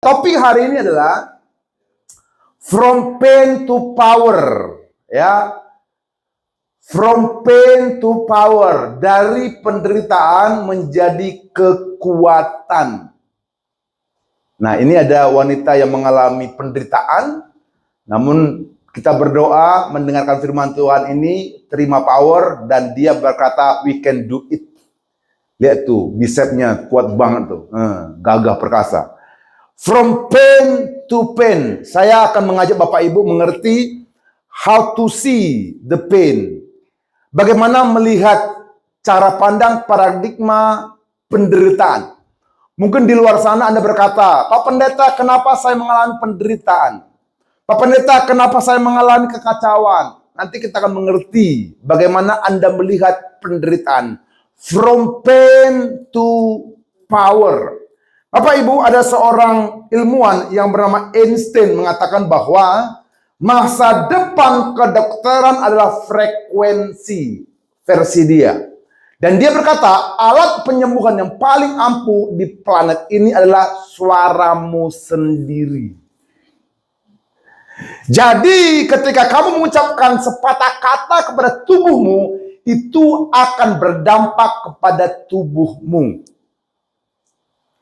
Topik hari ini adalah from pain to power, ya. From pain to power, dari penderitaan menjadi kekuatan. Nah, ini ada wanita yang mengalami penderitaan, namun kita berdoa mendengarkan firman Tuhan ini, terima power, dan dia berkata, we can do it. Lihat tuh, bicepnya kuat banget tuh, gagah perkasa. From pain to pain, saya akan mengajak Bapak Ibu mengerti how to see the pain. Bagaimana melihat cara pandang paradigma penderitaan. Mungkin di luar sana Anda berkata, Pak Pendeta, kenapa saya mengalami penderitaan? Pak Pendeta, kenapa saya mengalami kekacauan? Nanti kita akan mengerti bagaimana Anda melihat penderitaan. From pain to power. Bapak Ibu, ada seorang ilmuwan yang bernama Einstein mengatakan bahwa masa depan kedokteran adalah frekuensi, versi dia. Dan dia berkata, alat penyembuhan yang paling ampuh di planet ini adalah suaramu sendiri. Jadi ketika kamu mengucapkan sepatah kata kepada tubuhmu, itu akan berdampak kepada tubuhmu.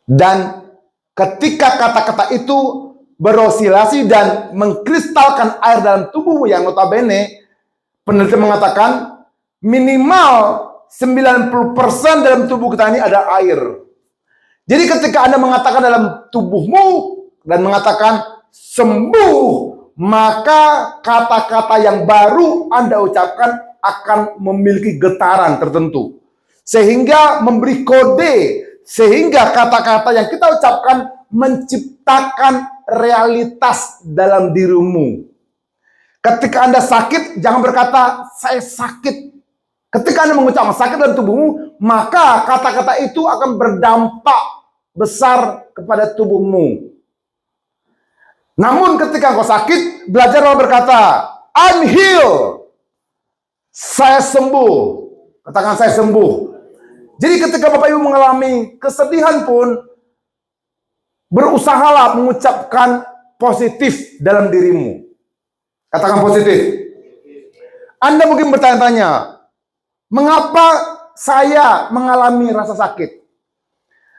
Dan ketika kata-kata itu berosilasi dan mengkristalkan air dalam tubuhmu yang notabene, peneliti mengatakan minimal 90% dalam tubuh kita ini ada air. Jadi ketika Anda mengatakan dalam tubuhmu dan mengatakan sembuh, maka kata-kata yang baru Anda ucapkan akan memiliki getaran tertentu. Sehingga memberi kode, sehingga kata-kata yang kita ucapkan menciptakan realitas dalam dirimu. Ketika Anda sakit, jangan berkata, saya sakit. Ketika Anda mengucapkan sakit dalam tubuhmu, maka kata-kata itu akan berdampak besar kepada tubuhmu. Namun ketika engkau sakit, belajarlah berkata, I'm healed. Saya sembuh. Katakan saya sembuh. Jadi ketika Bapak Ibu mengalami kesedihan pun, berusahalah mengucapkan positif dalam dirimu. Katakan positif. Anda mungkin bertanya-tanya, mengapa saya mengalami rasa sakit?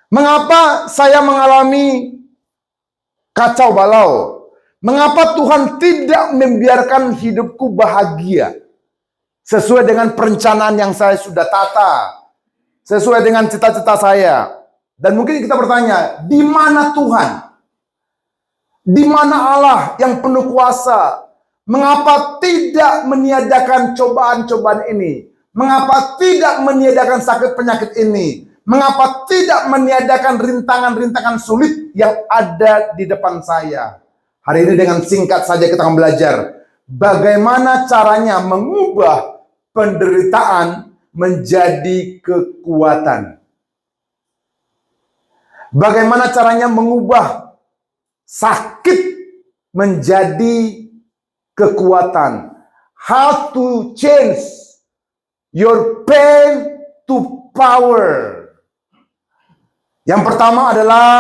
Mengapa saya mengalami kacau balau? Mengapa Tuhan tidak membiarkan hidupku bahagia? Sesuai dengan perencanaan yang saya sudah tata. Sesuai dengan cita-cita saya. Dan mungkin kita bertanya, di mana Tuhan? Di mana Allah yang penuh kuasa? Mengapa tidak meniadakan cobaan-cobaan ini? Mengapa tidak meniadakan sakit penyakit ini? Mengapa tidak meniadakan rintangan-rintangan sulit yang ada di depan saya? Hari ini dengan singkat saja kita akan belajar bagaimana caranya mengubah penderitaan menjadi kekuatan. Bagaimana caranya mengubah sakit menjadi kekuatan. How to change your pain to power. Yang pertama adalah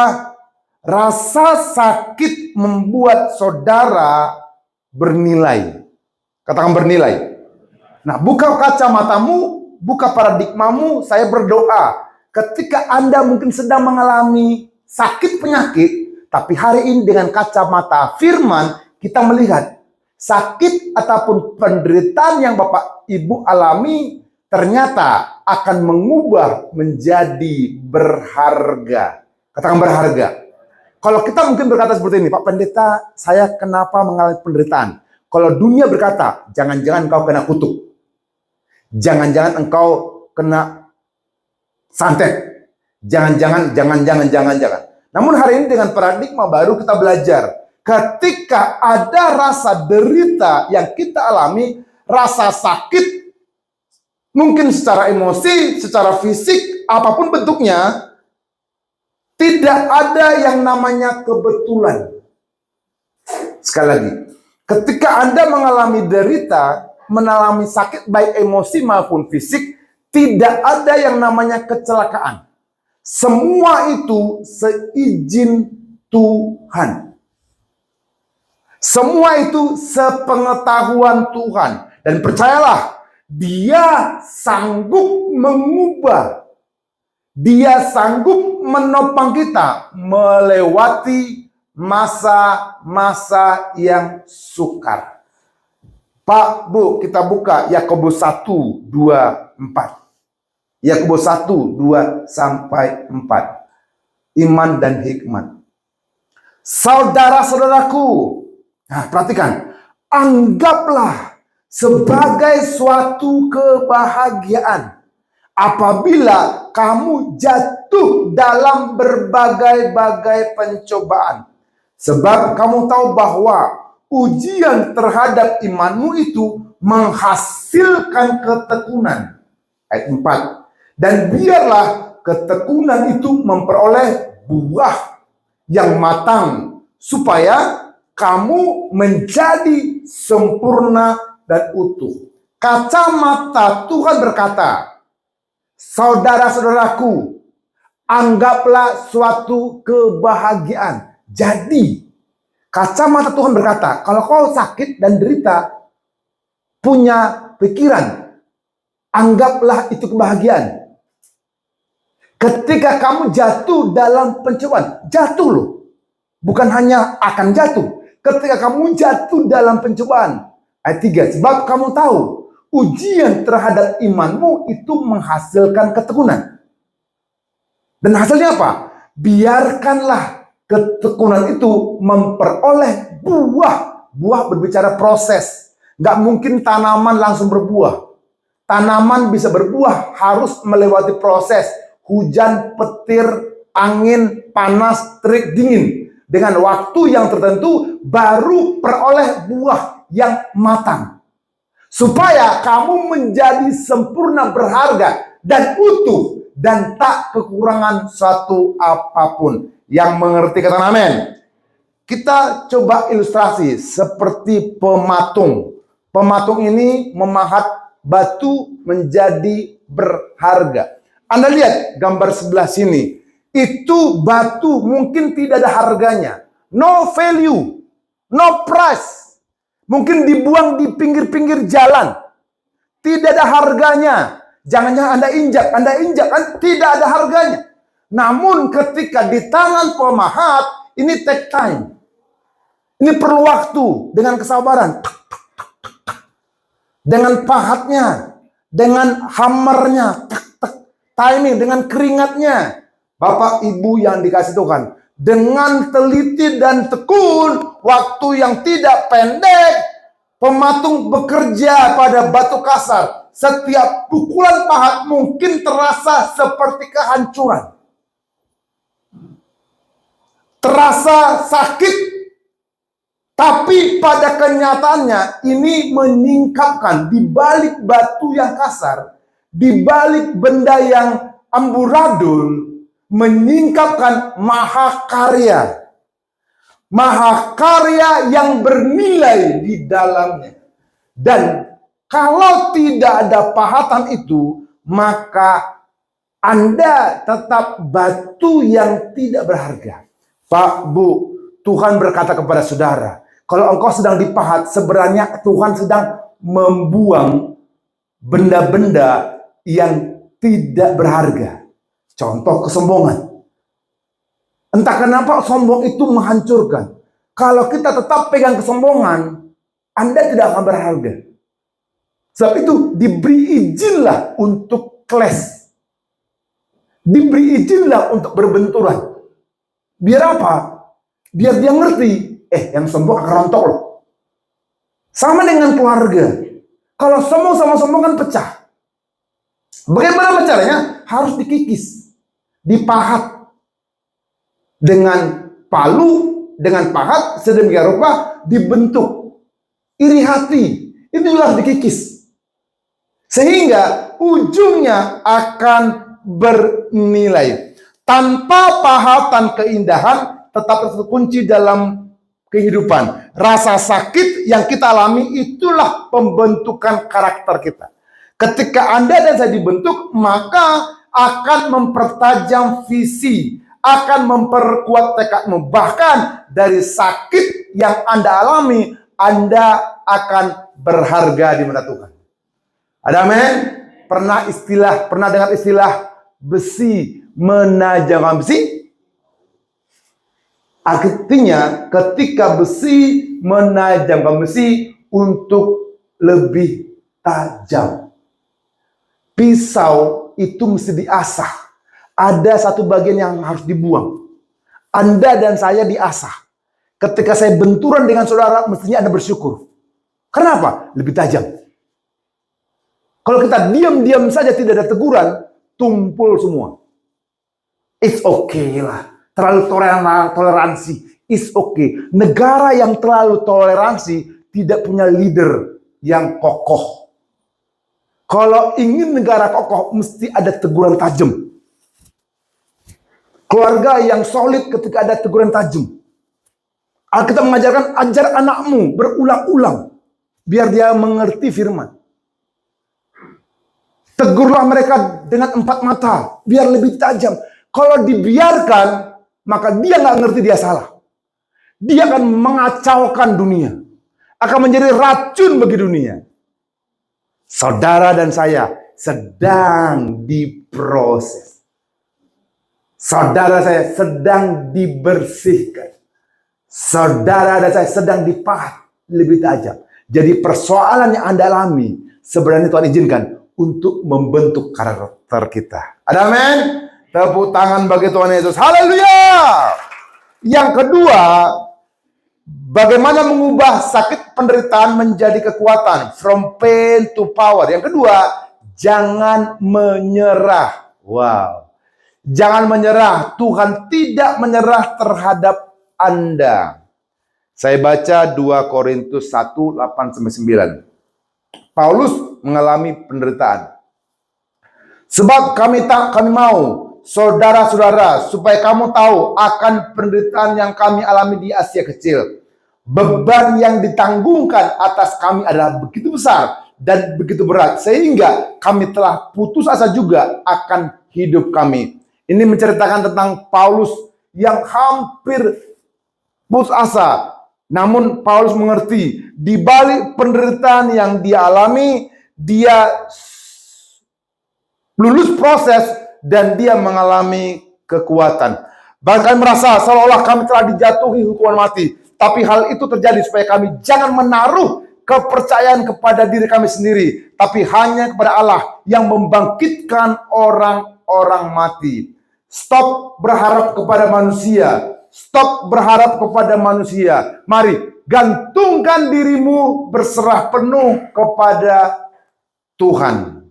rasa sakit membuat saudara bernilai. Katakan bernilai. Nah, buka kacamatamu, buka paradigmamu, saya berdoa. Ketika Anda mungkin sedang mengalami sakit penyakit, tapi hari ini dengan kacamata firman, kita melihat sakit ataupun penderitaan yang Bapak Ibu alami, ternyata akan mengubah menjadi berharga. Katakan berharga. Kalau kita mungkin berkata seperti ini, Pak Pendeta, saya kenapa mengalami penderitaan? Kalau dunia berkata, jangan-jangan engkau kena kutuk. Jangan-jangan engkau kena santet. Jangan-jangan. Namun hari ini dengan paradigma baru kita belajar. Ketika ada rasa derita yang kita alami, rasa sakit, mungkin secara emosi, secara fisik, apapun bentuknya, tidak ada yang namanya kebetulan. Sekali lagi, ketika Anda mengalami derita, mengalami sakit baik emosi maupun fisik, tidak ada yang namanya kecelakaan. Semua itu seizin Tuhan. Semua itu sepengetahuan Tuhan. Dan percayalah, Dia sanggup mengubah. Dia sanggup menopang kita melewati masa-masa yang sukar. Pak, Bu, kita buka Yakobus 1, 2, 4. Yakobus 1, 2, sampai 4. Iman dan hikmat. Saudara-saudaraku, nah perhatikan, anggaplah sebagai suatu kebahagiaan apabila kamu jatuh dalam berbagai-bagai pencobaan. Sebab kamu tahu bahwa ujian terhadap imanmu itu menghasilkan ketekunan. Ayat 4. Dan biarlah ketekunan itu memperoleh buah yang matang, supaya kamu menjadi sempurna dan utuh. Kacamata Tuhan berkata, saudara-saudaraku, anggaplah suatu kebahagiaan. Jadi, kacamata Tuhan berkata, kalau kau sakit dan derita, punya pikiran, anggaplah itu kebahagiaan. Ketika kamu jatuh dalam pencobaan, jatuh loh. Bukan hanya akan jatuh. Ketika kamu jatuh dalam pencobaan. Ayat 3, sebab kamu tahu, ujian terhadap imanmu itu menghasilkan ketekunan. Dan hasilnya apa? Biarkanlah ketekunan itu memperoleh buah. Buah berbicara proses. Gak mungkin tanaman langsung berbuah. Tanaman bisa berbuah harus melewati proses. Hujan, petir, angin, panas, terik, dingin. Dengan waktu yang tertentu baru peroleh buah yang matang. Supaya kamu menjadi sempurna, berharga, dan utuh. Dan tak kekurangan suatu apapun. Yang mengerti kata amin. Kita coba ilustrasi seperti pematung. Pematung ini memahat batu menjadi berharga. Anda lihat gambar sebelah sini. Itu batu mungkin tidak ada harganya. No value. No price. Mungkin dibuang di pinggir-pinggir jalan. Tidak ada harganya. Jangan-jangan Anda injak. Tidak ada harganya. Namun ketika di tangan pemahat, ini take time. Ini perlu waktu dengan kesabaran. Dengan pahatnya. Dengan hammernya. Timing, dengan keringatnya. Bapak Ibu yang dikasih Tuhan, dengan teliti dan tekun, waktu yang tidak pendek, pematung bekerja pada batu kasar. Setiap pukulan pahat mungkin terasa seperti kehancuran. Terasa sakit, tapi pada kenyataannya ini menyingkapkan di balik batu yang kasar, di balik benda yang amburadul, menyingkapkan mahakarya. Mahakarya yang bernilai di dalamnya. Dan kalau tidak ada pahatan itu, maka Anda tetap batu yang tidak berharga. Pak, Bu, Tuhan berkata kepada saudara, kalau engkau sedang dipahat, sebenarnya Tuhan sedang membuang benda-benda yang tidak berharga. Contoh kesombongan. Entah kenapa sombong itu menghancurkan. Kalau kita tetap pegang kesombongan, Anda tidak akan berharga. Sebab itu diberi izinlah untuk clash. Diberi izinlah untuk berbenturan. Biar apa? Biar dia ngerti, yang sombong akan rontok loh. Sama dengan keluarga. Kalau sombong sama sombong kan pecah. Bagaimana caranya? Harus dikikis. Dipahat dengan palu, dengan pahat, sedemikian rupa dibentuk. Iri hati, itu juga harus dikikis. Sehingga ujungnya akan bernilai. Tanpa pahatan keindahan, tetap terkunci dalam kehidupan. Rasa sakit yang kita alami itulah pembentukan karakter kita. Ketika Anda dan saya dibentuk, maka akan mempertajam visi, akan memperkuat tekadmu. Bahkan dari sakit yang Anda alami, Anda akan berharga di mata Tuhan. Ada amin? Pernah dengar istilah besi menajamkan besi? Artinya ketika besi menajamkan besi untuk lebih tajam. Pisau itu mesti diasah. Ada satu bagian yang harus dibuang. Anda dan saya diasah. Ketika saya benturan dengan saudara, mestinya Anda bersyukur. Kenapa? Lebih tajam. Kalau kita diam-diam saja tidak ada teguran, tumpul semua. It's okay lah. Terlalu toleransi. It's okay. Negara yang terlalu toleransi tidak punya leader yang kokoh. Kalau ingin negara kokoh, mesti ada teguran tajam. Keluarga yang solid ketika ada teguran tajam. Alkitab mengajarkan, ajar anakmu berulang-ulang. Biar dia mengerti firman. Tegurlah mereka dengan 4 mata, biar lebih tajam. Kalau dibiarkan, maka dia nggak ngerti dia salah. Dia akan mengacaukan dunia. Akan menjadi racun bagi dunia. Saudara dan saya sedang diproses. Saudara saya sedang dibersihkan. Saudara dan saya sedang dipahat lebih tajam. Jadi persoalan yang Anda alami, sebenarnya Tuhan izinkan untuk membentuk karakter kita. Ada amin? Tepuk tangan bagi Tuhan Yesus. Haleluya! Yang kedua, bagaimana mengubah sakit penderitaan menjadi kekuatan. From pain to power. Yang kedua, jangan menyerah. Wow. Jangan menyerah. Tuhan tidak menyerah terhadap Anda. Saya baca 2 Korintus 1, 8-9. Paulus mengalami penderitaan. Sebab kami mau, saudara-saudara, supaya kamu tahu akan penderitaan yang kami alami di Asia Kecil. Beban yang ditanggungkan atas kami adalah begitu besar dan begitu berat, sehingga kami telah putus asa juga akan hidup kami. Ini menceritakan tentang Paulus yang hampir putus asa. Namun Paulus mengerti, di balik penderitaan yang dia alami, dia lulus proses dan dia mengalami kekuatan. Bahkan merasa seolah-olah kami telah dijatuhi hukuman mati. Tapi hal itu terjadi supaya kami jangan menaruh kepercayaan kepada diri kami sendiri, tapi hanya kepada Allah yang membangkitkan orang-orang mati. Stop berharap kepada manusia. Stop berharap kepada manusia. Mari, gantungkan dirimu berserah penuh kepada Tuhan.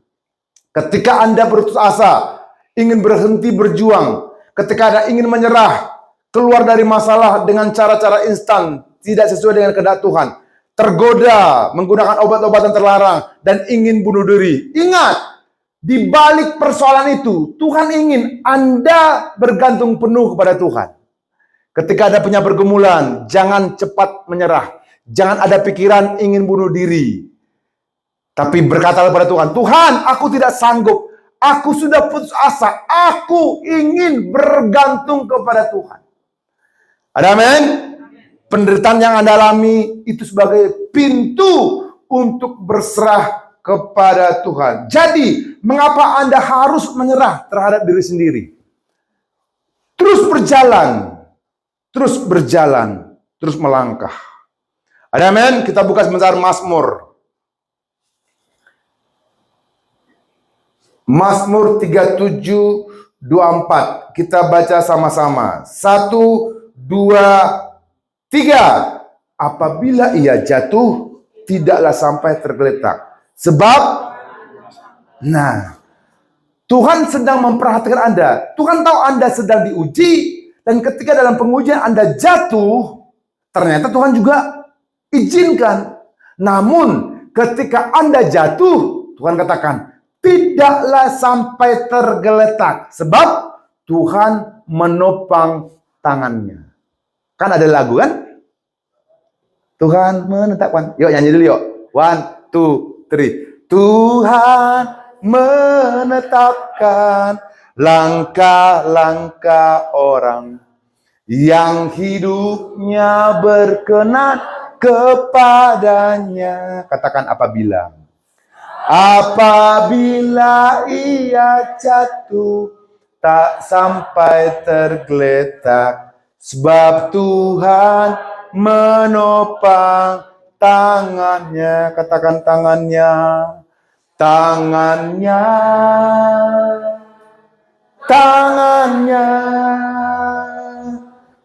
Ketika Anda berputus asa, ingin berhenti berjuang, ketika Anda ingin menyerah, keluar dari masalah dengan cara-cara instan, tidak sesuai dengan kehendak Tuhan, tergoda menggunakan obat-obatan terlarang, dan ingin bunuh diri. Ingat, di balik persoalan itu, Tuhan ingin Anda bergantung penuh kepada Tuhan. Ketika ada punya pergumulan, jangan cepat menyerah. Jangan ada pikiran ingin bunuh diri. Tapi berkatalah kepada Tuhan, Tuhan, aku tidak sanggup. Aku sudah putus asa. Aku ingin bergantung kepada Tuhan. Ada amin? Penderitaan yang Anda alami itu sebagai pintu untuk berserah kepada Tuhan. Jadi, mengapa Anda harus menyerah terhadap diri sendiri? Terus berjalan, terus melangkah. Ada amin? Kita buka sebentar Mazmur. Mazmur 37:24. Kita baca sama-sama. 1, 2, 3. Apabila ia jatuh, tidaklah sampai tergeletak. Sebab, Tuhan sedang memperhatikan Anda. Tuhan tahu Anda sedang diuji. Dan ketika dalam pengujian Anda jatuh, ternyata Tuhan juga izinkan. Namun ketika Anda jatuh, Tuhan katakan, tidaklah sampai tergeletak. Sebab Tuhan menopang tangannya. Kan ada lagu kan? Tuhan menetapkan. Yuk nyanyi dulu yuk. 1, 2, 3. Tuhan menetapkan langkah-langkah orang yang hidupnya berkenan kepadanya. Katakan apabila. Apabila ia jatuh, tak sampai tergeletak, sebab Tuhan menopang tangannya. Katakan tangannya. Tangannya. Tangannya.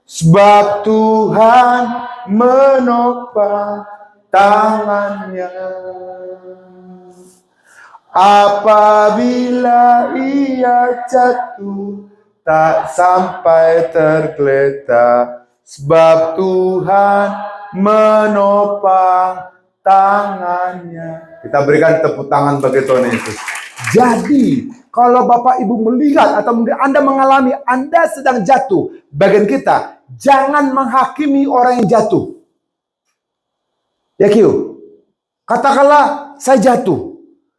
Sebab Tuhan menopang tangannya. Apabila ia jatuh, tak sampai tergeletak, sebab Tuhan menopang tangannya. Kita berikan tepuk tangan bagi Tuhan Yesus. Jadi, kalau Bapak Ibu melihat atau Anda mengalami Anda sedang jatuh, bagian kita, jangan menghakimi orang yang jatuh. Ya Kyo, katakanlah saya jatuh.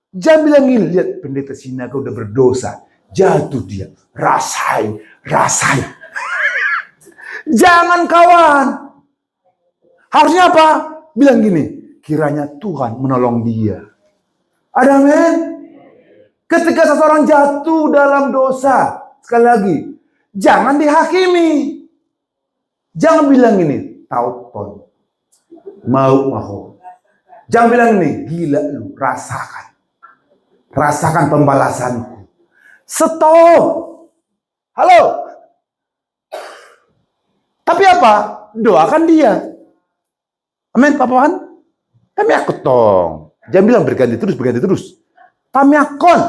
Jangan bilang gini, lihat pendeta Sinaga udah berdosa. Jatuh dia. Rasain. Jangan kawan. Harusnya apa? Bilang gini, kiranya Tuhan menolong dia. Ada amin? Ketika seseorang jatuh dalam dosa, sekali lagi, jangan dihakimi. Jangan bilang gini, tahu pon. Mau. Jangan bilang gini, gila lu, rasakan. Rasakan pembalasanku. Stop. Halo. Tapi apa? Doakan dia. Amin, Papahan. Kami akut tong. Jangan bilang berganti terus. Kami akon.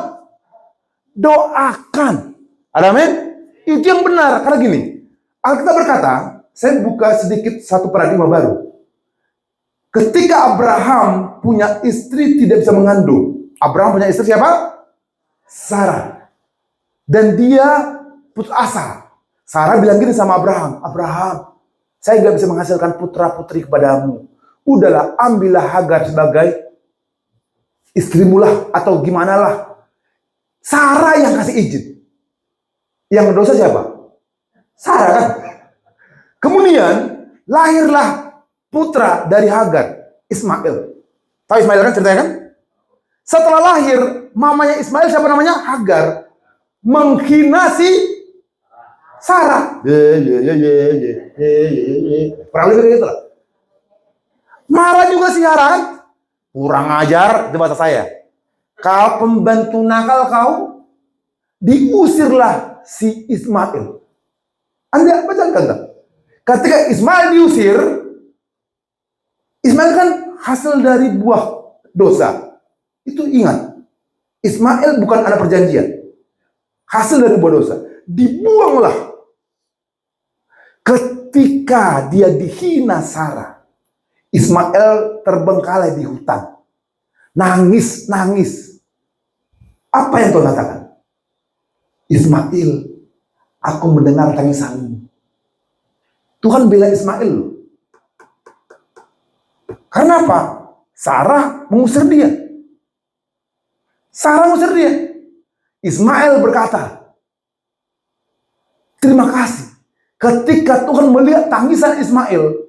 Doakan. Ada amin? Itu yang benar. Karena gini, Alkitab berkata, saya buka sedikit satu paradigma baru. Ketika Abraham punya istri tidak bisa mengandung. Abraham punya istri siapa? Sarah. Dan dia putus asa. Sarah bilang gini sama Abraham, Abraham, saya nggak bisa menghasilkan putra-putri kepadamu. Udahlah, ambillah Hagar sebagai istrimu lah, atau gimana lah. Sarah yang kasih izin. Yang berdosa siapa? Sarah kan? Kemudian, lahirlah putra dari Hagar, Ismail. Tahu Ismail kan ceritanya kan? Setelah lahir, mamanya Ismail siapa namanya? Hagar. Menghina si Sarah. Kurang lebih gitu lah. Marah juga si Sarah kan? Kurang ajar, itu bahasa saya. Kau pembantu nakal kau, diusirlah si Ismail. Anda baca kan? Ketika Ismail diusir, Ismail kan hasil dari buah dosa. Itu ingat, Ismail bukan anak perjanjian. Hasil dari buah dosa. Dibuanglah. Ketika dia dihina Sarah, Ismail terbengkalai di hutan. Nangis. Apa yang Tuhan katakan? Ismail, aku mendengar tangisanmu. Tuhan bela Ismail. Karena apa? Sarah mengusir dia. Ismail berkata, terima kasih. Ketika Tuhan melihat tangisan Ismail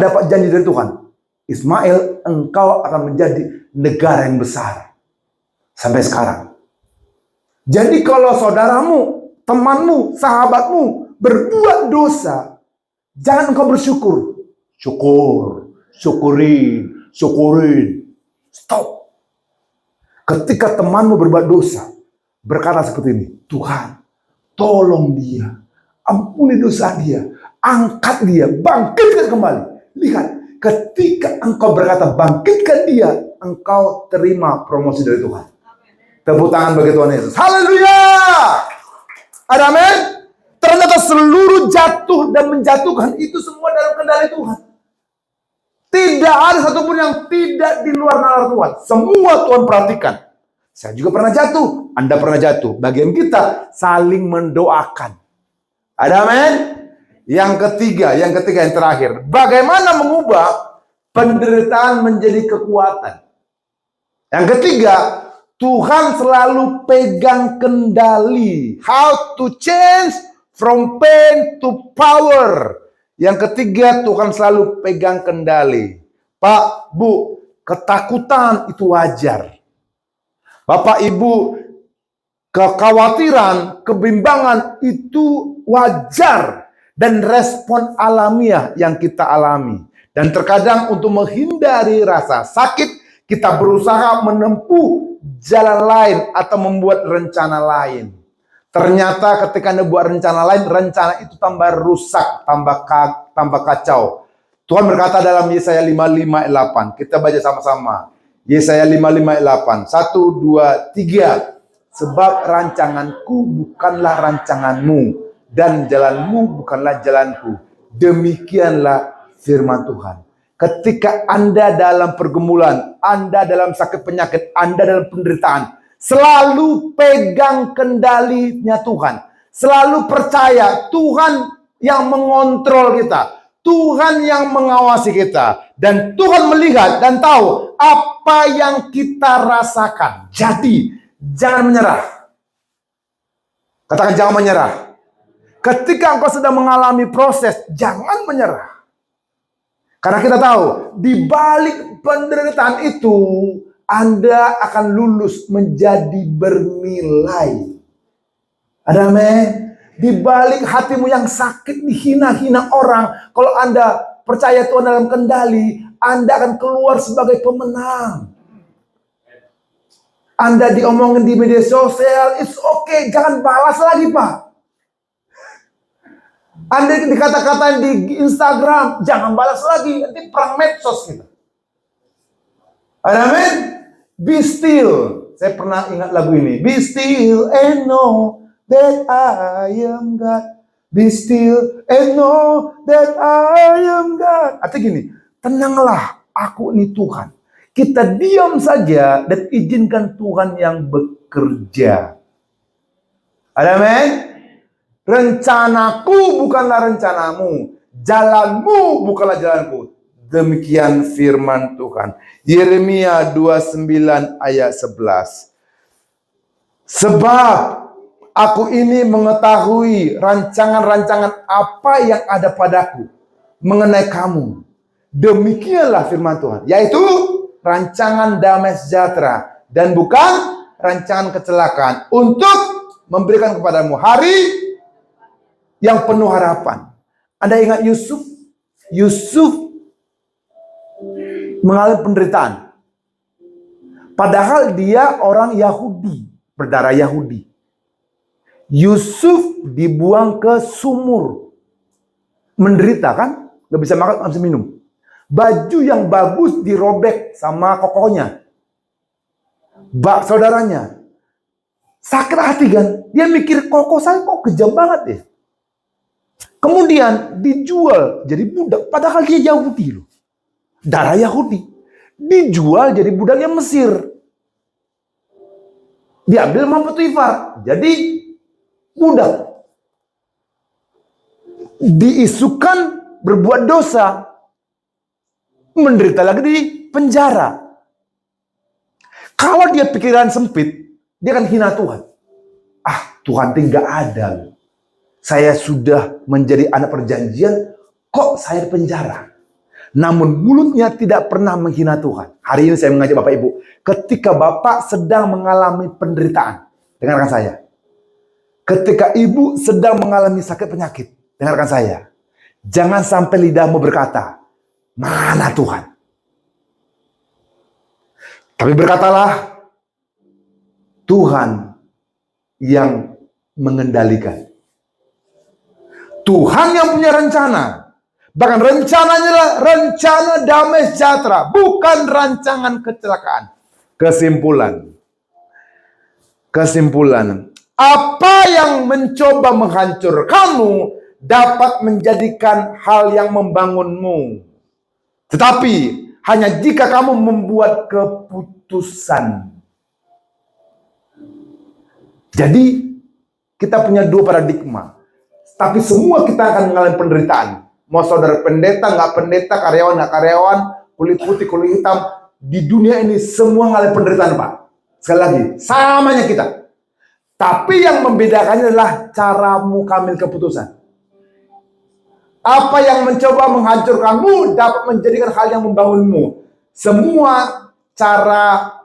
dapat janji dari Tuhan. Ismail, engkau akan menjadi negara yang besar. Sampai sekarang. Jadi kalau saudaramu, temanmu, sahabatmu berbuat dosa, jangan engkau bersyukur. Syukurin. Stop. Ketika temanmu berbuat dosa, berkata seperti ini, Tuhan, tolong dia, ampuni dosa dia, angkat dia, bangkitkan kembali. Lihat, ketika engkau berkata bangkitkan dia, engkau terima promosi dari Tuhan. Tepuk tangan bagi Tuhan Yesus. Haleluya! Ada amin? Ternyata seluruh jatuh dan menjatuhkan itu semua dalam kendali Tuhan. Tidak ada satupun yang tidak di luar nalar Tuhan. Semua Tuhan perhatikan. Saya juga pernah jatuh. Anda pernah jatuh. Bagian kita saling mendoakan. Ada amin? Yang ketiga yang terakhir. Bagaimana mengubah penderitaan menjadi kekuatan. Yang ketiga, Tuhan selalu pegang kendali. How to change from pain to power. Yang ketiga, Tuhan selalu pegang kendali. Pak, Bu, ketakutan itu wajar. Bapak, Ibu, kekhawatiran, kebimbangan itu wajar. Dan respon alamiah yang kita alami. Dan terkadang untuk menghindari rasa sakit, kita berusaha menempuh jalan lain atau membuat rencana lain. Ternyata ketika Anda buat rencana lain, rencana itu tambah rusak, tambah kacau. Tuhan berkata dalam Yesaya 55:8. Kita baca sama-sama. Yesaya 55:8. 1, 2, 3. Sebab rancanganku bukanlah rancanganmu, dan jalanmu bukanlah jalanku. Demikianlah firman Tuhan. Ketika Anda dalam pergumulan, Anda dalam sakit penyakit, Anda dalam penderitaan, selalu pegang kendalinya Tuhan. Selalu percaya Tuhan yang mengontrol kita. Tuhan yang mengawasi kita. Dan Tuhan melihat dan tahu apa yang kita rasakan. Jadi, jangan menyerah. Katakan jangan menyerah. Ketika engkau sedang mengalami proses, jangan menyerah. Karena kita tahu, di balik penderitaan itu, Anda akan lulus menjadi bernilai. Ada amin? Di balik hatimu yang sakit, dihina-hina orang, kalau Anda percaya Tuhan dalam kendali, Anda akan keluar sebagai pemenang. Anda diomongin di media sosial, it's okay, jangan balas lagi, Pak. Anda dikata-katain di Instagram, jangan balas lagi, nanti perang medsos kita. Amin. Be still. Saya pernah ingat lagu ini. Be still and know that I am God. Be still and know that I am God. Artinya gini, tenanglah, aku ini Tuhan. Kita diam saja dan izinkan Tuhan yang bekerja. Amin. Rencanaku bukanlah rencanamu, jalanmu bukanlah jalanku. Demikian firman Tuhan. Yeremia 29 ayat 11. Sebab aku ini mengetahui rancangan-rancangan apa yang ada padaku mengenai kamu. Demikianlah firman Tuhan. Yaitu rancangan damai sejahtera dan bukan rancangan kecelakaan. Untuk memberikan kepadamu hari yang penuh harapan. Anda ingat Yusuf? Yusuf mengalami penderitaan. Padahal dia orang Yahudi, berdarah Yahudi. Yusuf dibuang ke sumur. Menderita kan? Gak bisa makan, gak bisa minum. Baju yang bagus dirobek sama kokohnya. Saudaranya. Sakit hati kan? Dia mikir, koko saya kok kejam banget ya. Kemudian dijual jadi budak. Padahal dia Yahudi loh. Darah Yahudi. Dijual jadi budaknya Mesir. Diambil sama Potifar. Jadi budak. Diisukan berbuat dosa. Menderita lagi di penjara. Kalau dia pikiran sempit, dia akan hina Tuhan. Ah, Tuhan tidak ada. Saya sudah menjadi anak perjanjian, kok saya di penjara? Namun mulutnya tidak pernah menghina Tuhan. Hari ini saya mengajak Bapak Ibu, ketika Bapak sedang mengalami penderitaan, dengarkan saya. Ketika Ibu sedang mengalami sakit penyakit, dengarkan saya. Jangan sampai lidahmu berkata, mana Tuhan? Tapi berkatalah, Tuhan yang mengendalikan. Tuhan yang punya rencana. Bahkan rencananya adalah rencana damai sejahtera. Bukan rancangan kecelakaan. Kesimpulan. Apa yang mencoba menghancurkanmu dapat menjadikan hal yang membangunmu. Tetapi hanya jika kamu membuat keputusan. Jadi kita punya dua paradigma. Tapi semua kita akan mengalami penderitaan. Mau saudara pendeta, nggak pendeta, karyawan, nggak karyawan, kulit putih, kulit hitam. Di dunia ini semua mengalami penderitaan, Pak. Sekali lagi, samanya kita. Tapi yang membedakannya adalah caramu ambil keputusan. Apa yang mencoba menghancurkanmu dapat menjadikan hal yang membangunmu. Semua cara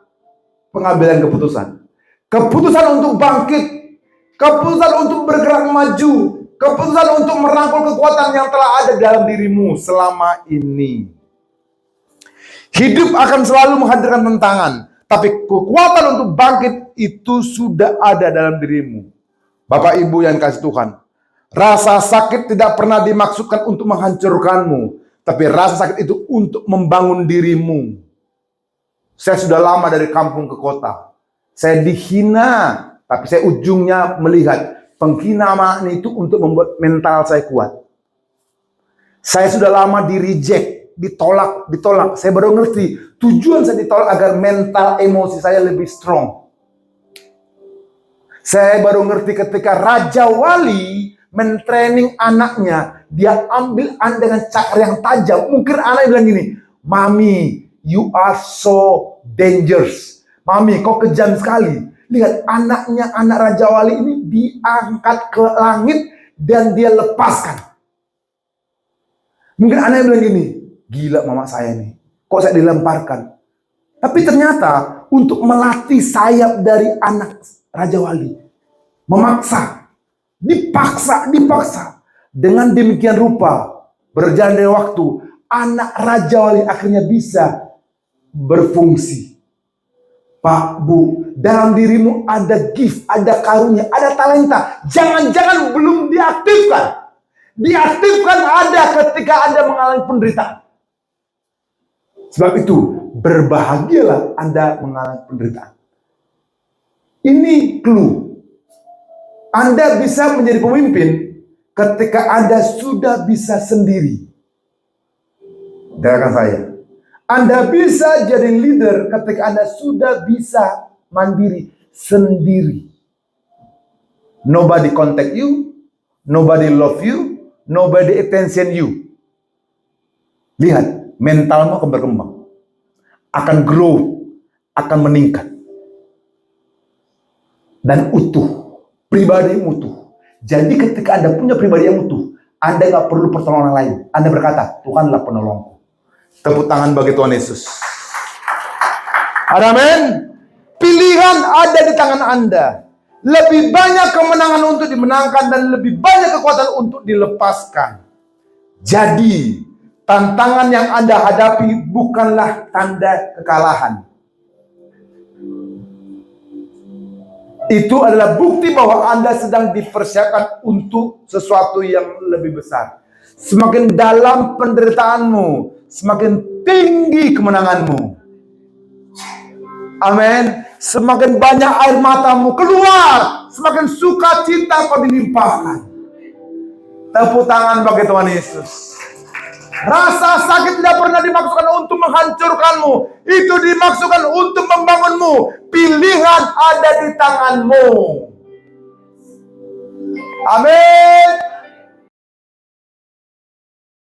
pengambilan keputusan. Keputusan untuk bangkit, keputusan untuk bergerak maju, keputusan untuk merangkul kekuatan yang telah ada dalam dirimu selama ini. Hidup akan selalu menghadirkan tantangan, tapi kekuatan untuk bangkit itu sudah ada dalam dirimu. Bapak Ibu yang kasih Tuhan, rasa sakit tidak pernah dimaksudkan untuk menghancurkanmu, tapi rasa sakit itu untuk membangun dirimu. Saya sudah lama dari kampung ke kota. Saya dihina, tapi saya ujungnya melihat penghinaan itu untuk membuat mental saya kuat. Saya sudah lama di-reject, ditolak. Saya baru ngerti tujuan saya ditolak agar mental emosi saya lebih strong. Saya baru ngerti ketika Raja Wali mentraining anaknya, dia ambil dengan cara yang tajam. Mungkin anak bilang gini, "Mami, you are so dangerous. Mami, kau kejam sekali." Lihat, anaknya, anak Raja Wali ini diangkat ke langit dan dia lepaskan. Mungkin anak bilang gini, "Gila mama saya nih, kok saya dilemparkan?" Tapi ternyata untuk melatih sayap dari anak Raja Wali, memaksa, dipaksa. Dengan demikian rupa, berjalan dari waktu, anak Raja Wali akhirnya bisa berfungsi. Pak, Bu, dalam dirimu ada gift, ada karunia, ada talenta. Jangan-jangan belum diaktifkan. Diaktifkan ada ketika Anda mengalami penderitaan. Sebab itu, berbahagialah Anda mengalami penderitaan. Ini clue. Anda bisa menjadi pemimpin ketika Anda sudah bisa sendiri. Dengarkan saya. Anda bisa jadi leader ketika Anda sudah bisa mandiri sendiri. Nobody contact you, nobody love you, nobody attention you. Lihat, mentalmu akan berkembang, akan grow, akan meningkat, dan utuh, pribadi yang utuh. Jadi ketika Anda punya pribadi yang utuh, Anda nggak perlu pertolongan lain. Anda berkata, Tuhanlah penolongku. Tepuk tangan bagi Tuhan Yesus. Amin. Pilihan ada di tangan Anda. Lebih banyak kemenangan untuk dimenangkan dan lebih banyak kekuatan untuk dilepaskan. Jadi, tantangan yang Anda hadapi bukanlah tanda kekalahan. Itu adalah bukti bahwa Anda sedang dipersiapkan untuk sesuatu yang lebih besar. Semakin dalam penderitaanmu, semakin tinggi kemenanganmu. Amin. Semakin banyak air matamu keluar, semakin sukacita kau dilimpahkan. Tepuk tangan bagi Tuhan Yesus. Rasa sakit tidak pernah dimaksudkan untuk menghancurkanmu. Itu dimaksudkan untuk membangunmu. Pilihan ada di tanganmu. Amin.